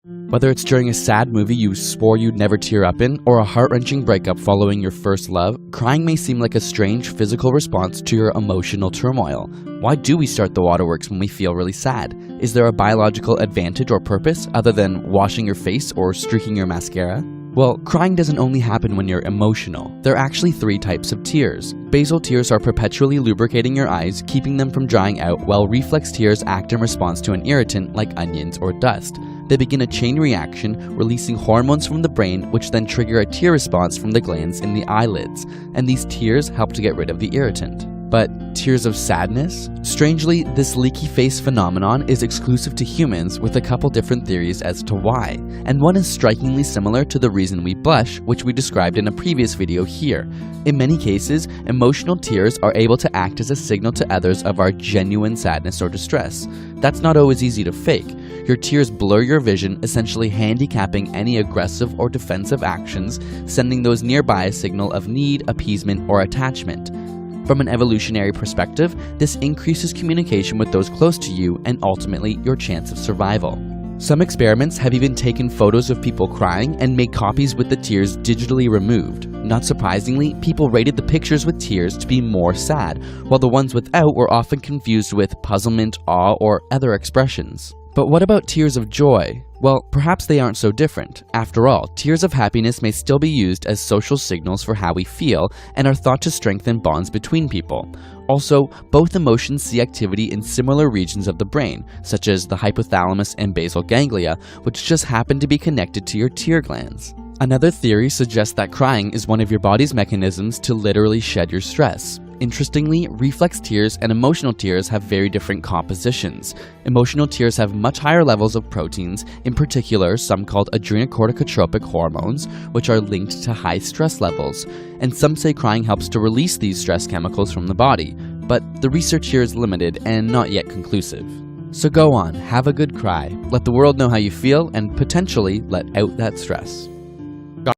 Whether it's during a sad movie you swore you'd never tear up in, or a heart-wrenching breakup following your first love, crying may seem like a strange physical response to your emotional turmoil. Why do we start the waterworks when we feel really sad? Is there a biological advantage or purpose other than washing your face or streaking your mascara? Well, crying doesn't only happen when you're emotional. There are actually 3 types of tears. Basal tears are perpetually lubricating your eyes, keeping them from drying out, while reflex tears act in response to an irritant like onions or dust. They begin a chain reaction, releasing hormones from the brain, which then trigger a tear response from the glands in the eyelids, and these tears help to get rid of the irritant. But tears of sadness? Strangely, this leaky face phenomenon is exclusive to humans, with a couple different theories as to why, and one is strikingly similar to the reason we blush, which we described in a previous video here. In many cases, emotional tears are able to act as a signal to others of our genuine sadness or distress. That's not always easy to fake. Your tears blur your vision, essentially handicapping any aggressive or defensive actions, sending those nearby a signal of need, appeasement, or attachment. From an evolutionary perspective, this increases communication with those close to you and ultimately your chance of survival. Some experiments have even taken photos of people crying and made copies with the tears digitally removed. Not surprisingly, people rated the pictures with tears to be more sad, while the ones without were often confused with puzzlement, awe, or other expressions. But what about tears of joy? Well, perhaps they aren't so different. After all, tears of happiness may still be used as social signals for how we feel and are thought to strengthen bonds between people. Also, both emotions see activity in similar regions of the brain, such as the hypothalamus and basal ganglia, which just happen to be connected to your tear glands. Another theory suggests that crying is one of your body's mechanisms to literally shed your stress. Interestingly, reflex tears and emotional tears have very different compositions. Emotional tears have much higher levels of proteins, in particular some called adrenocorticotropic hormones, which are linked to high stress levels, and some say crying helps to release these stress chemicals from the body, but the research here is limited and not yet conclusive. So go on, have a good cry, let the world know how you feel, and potentially let out that stress.